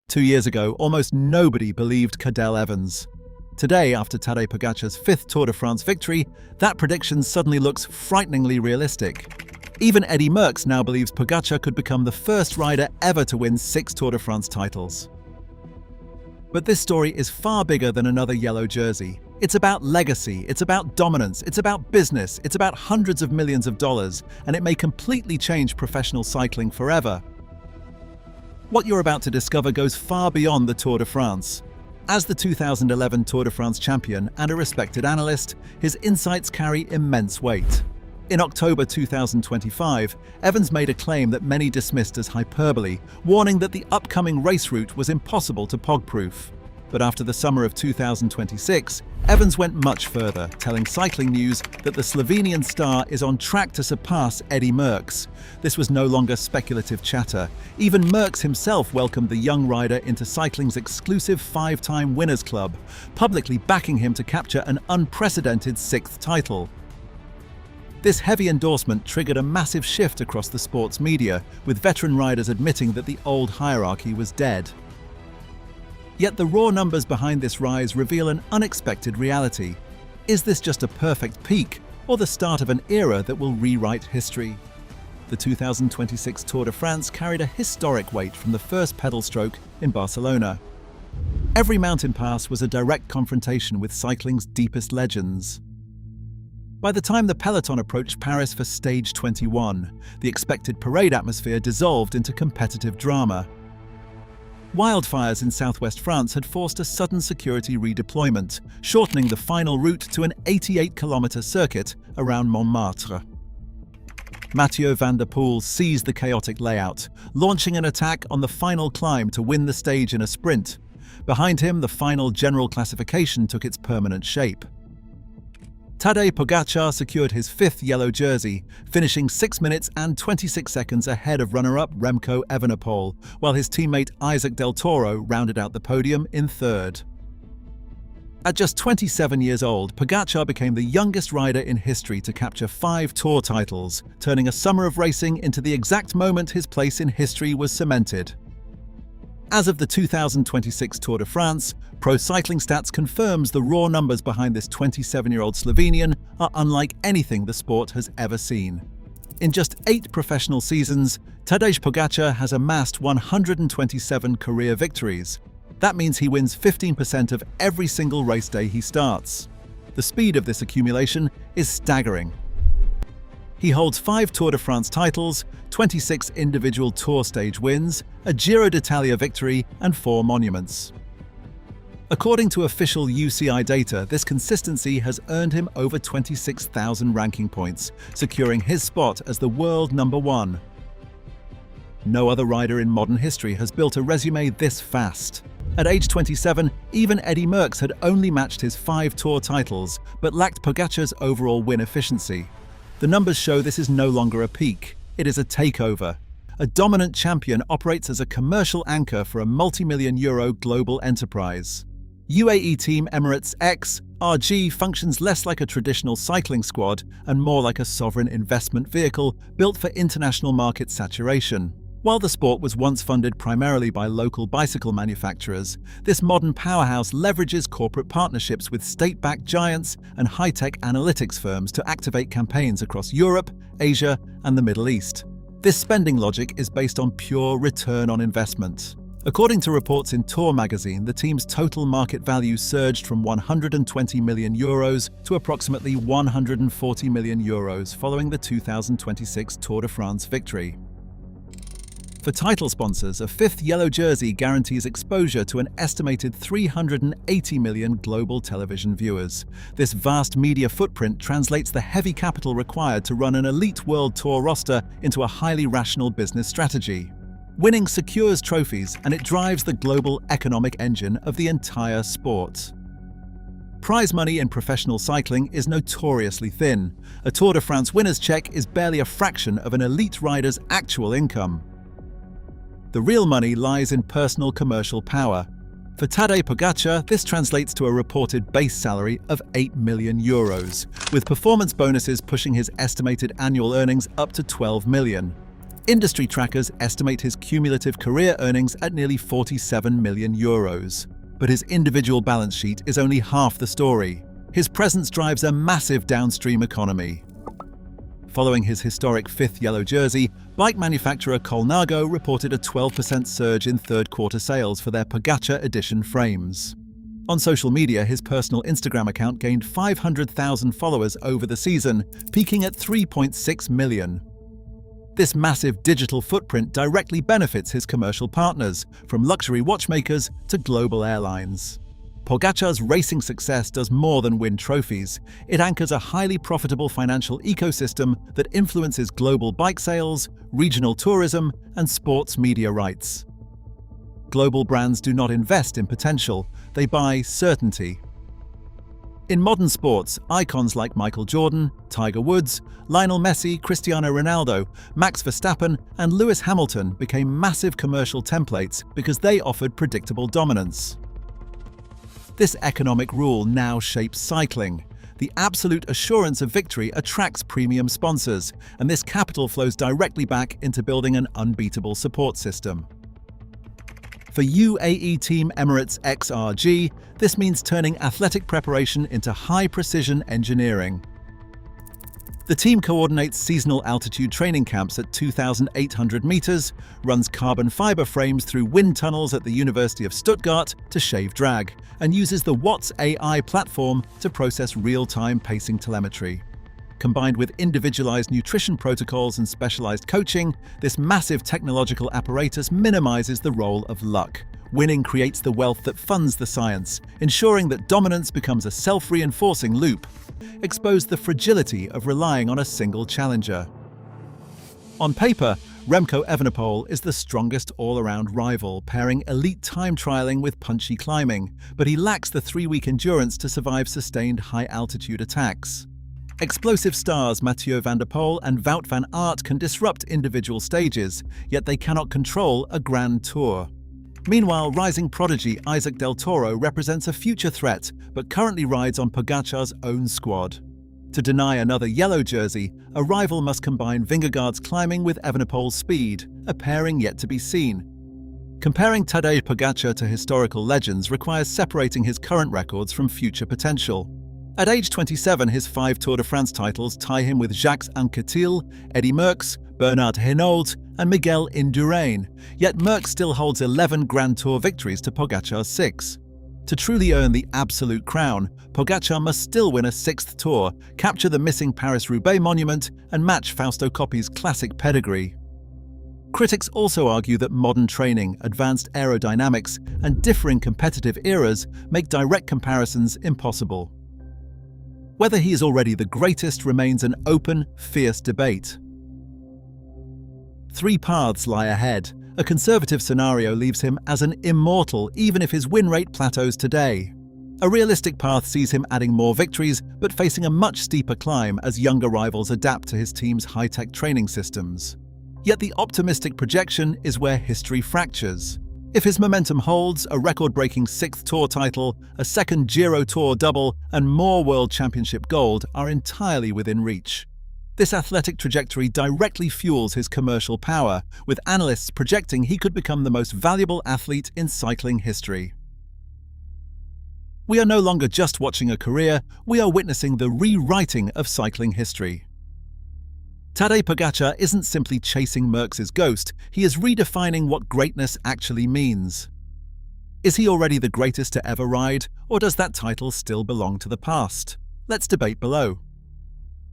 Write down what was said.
2 years ago, almost nobody believed Cadel Evans. Today, after Tadej Pogacar's 5th Tour de France victory, that prediction suddenly looks frighteningly realistic. Even Eddy Merckx now believes Pogacar could become the first rider ever to win 6 Tour de France titles. But this story is far bigger than another yellow jersey. It's about legacy, it's about dominance, it's about business, it's about hundreds of millions of dollars, and it may completely change professional cycling forever. What you're about to discover goes far beyond the Tour de France. As the 2011 Tour de France champion and a respected analyst, his insights carry immense weight. In October 2025, Evans made a claim that many dismissed as hyperbole, warning that the upcoming race route was impossible to pog-proof. But after the summer of 2026, Evans went much further, telling Cycling News that the Slovenian star is on track to surpass Eddy Merckx. This was no longer speculative chatter. Even Merckx himself welcomed the young rider into cycling's exclusive 5-time Winners' Club, publicly backing him to capture an unprecedented 6th title. This heavy endorsement triggered a massive shift across the sports media, with veteran riders admitting that the old hierarchy was dead. Yet the raw numbers behind this rise reveal an unexpected reality. Is this just a perfect peak, or the start of an era that will rewrite history? The 2026 Tour de France carried a historic weight from the first pedal stroke in Barcelona. Every mountain pass was a direct confrontation with cycling's deepest legends. By the time the peloton approached Paris for Stage 21, the expected parade atmosphere dissolved into competitive drama. Wildfires in southwest France had forced a sudden security redeployment, shortening the final route to an 88-kilometer circuit around Montmartre. Mathieu van der Poel seized the chaotic layout, launching an attack on the final climb to win the stage in a sprint. Behind him, the final general classification took its permanent shape. Tadej Pogačar secured his 5th yellow jersey, finishing 6 minutes and 26 seconds ahead of runner-up Remco Evenepoel, while his teammate Isaac Del Toro rounded out the podium in 3rd. At just 27 years old, Pogačar became the youngest rider in history to capture 5 Tour titles, turning a summer of racing into the exact moment his place in history was cemented. As of the 2026 Tour de France, Pro Cycling Stats confirms the raw numbers behind this 27-year-old Slovenian are unlike anything the sport has ever seen. In just 8 professional seasons, Tadej Pogačar has amassed 127 career victories. That means he wins 15% of every single race day he starts. The speed of this accumulation is staggering. He holds 5 Tour de France titles, 26 individual Tour stage wins, a Giro d'Italia victory, and 4 monuments. According to official UCI data, this consistency has earned him over 26,000 ranking points, securing his spot as the world #1. No other rider in modern history has built a resume this fast. At age 27, even Eddy Merckx had only matched his 5 Tour titles, but lacked Pogacar's overall win efficiency. The numbers show this is no longer a peak, it is a takeover. A dominant champion operates as a commercial anchor for a multi-million euro global enterprise. UAE Team Emirates-XRG functions less like a traditional cycling squad and more like a sovereign investment vehicle built for international market saturation. While the sport was once funded primarily by local bicycle manufacturers, this modern powerhouse leverages corporate partnerships with state-backed giants and high-tech analytics firms to activate campaigns across Europe, Asia, and the Middle East. This spending logic is based on pure return on investment. According to reports in Tour magazine, the team's total market value surged from 120 million euros to approximately 140 million euros following the 2026 Tour de France victory. For title sponsors, a 5th yellow jersey guarantees exposure to an estimated 380 million global television viewers. This vast media footprint translates the heavy capital required to run an elite World Tour roster into a highly rational business strategy. Winning secures trophies, and it drives the global economic engine of the entire sport. Prize money in professional cycling is notoriously thin. A Tour de France winner's check is barely a fraction of an elite rider's actual income. The real money lies in personal commercial power. For Tadej Pogačar, this translates to a reported base salary of 8 million euros, with performance bonuses pushing his estimated annual earnings up to 12 million. Industry trackers estimate his cumulative career earnings at nearly €47 million. But his individual balance sheet is only half the story. His presence drives a massive downstream economy. Following his historic fifth yellow jersey, bike manufacturer Colnago reported a 12% surge in third-quarter sales for their Pogacar edition frames. On social media, his personal Instagram account gained 500,000 followers over the season, peaking at 3.6 million. This massive digital footprint directly benefits his commercial partners, from luxury watchmakers to global airlines. Pogacar's racing success does more than win trophies. It anchors a highly profitable financial ecosystem that influences global bike sales, regional tourism, and sports media rights. Global brands do not invest in potential, they buy certainty. In modern sports, icons like Michael Jordan, Tiger Woods, Lionel Messi, Cristiano Ronaldo, Max Verstappen, and Lewis Hamilton became massive commercial templates because they offered predictable dominance. This economic rule now shapes cycling. The absolute assurance of victory attracts premium sponsors, and this capital flows directly back into building an unbeatable support system. For UAE Team Emirates-XRG, this means turning athletic preparation into high-precision engineering. The team coordinates seasonal altitude training camps at 2,800 meters, runs carbon fiber frames through wind tunnels at the University of Stuttgart to shave drag, and uses the Watts AI platform to process real-time pacing telemetry. Combined with individualized nutrition protocols and specialized coaching, this massive technological apparatus minimizes the role of luck. Winning creates the wealth that funds the science, ensuring that dominance becomes a self-reinforcing loop. Expose the fragility of relying on a single challenger. On paper, Remco Evenepoel is the strongest all-around rival, pairing elite time trialing with punchy climbing, but he lacks the 3-week endurance to survive sustained high-altitude attacks. Explosive stars Mathieu van der Poel and Wout van Aert can disrupt individual stages, yet they cannot control a grand tour. Meanwhile, rising prodigy Isaac Del Toro represents a future threat, but currently rides on Pogacar's own squad. To deny another yellow jersey, a rival must combine Vingegaard's climbing with Evenepoel's speed, a pairing yet to be seen. Comparing Tadej Pogačar to historical legends requires separating his current records from future potential. At age 27, his 5 Tour de France titles tie him with Jacques Anquetil, Eddy Merckx, Bernard Hinault, and Miguel Induráin, yet Merckx still holds 11 Grand Tour victories to Pogacar's 6. To truly earn the absolute crown, Pogacar must still win a 6th Tour, capture the missing Paris-Roubaix monument, and match Fausto Coppi's classic pedigree. Critics also argue that modern training, advanced aerodynamics, and differing competitive eras make direct comparisons impossible. Whether he is already the greatest remains an open, fierce debate. 3 paths lie ahead. A conservative scenario leaves him as an immortal even if his win rate plateaus today. A realistic path sees him adding more victories but facing a much steeper climb as younger rivals adapt to his team's high-tech training systems. Yet the optimistic projection is where history fractures. If his momentum holds, a record-breaking 6th Tour title, a 2nd Giro Tour double, and more World Championship gold are entirely within reach. This athletic trajectory directly fuels his commercial power, with analysts projecting he could become the most valuable athlete in cycling history. We are no longer just watching a career, we are witnessing the rewriting of cycling history. Tadej Pogačar isn't simply chasing Merckx's ghost, he is redefining what greatness actually means. Is he already the greatest to ever ride, or does that title still belong to the past? Let's debate below.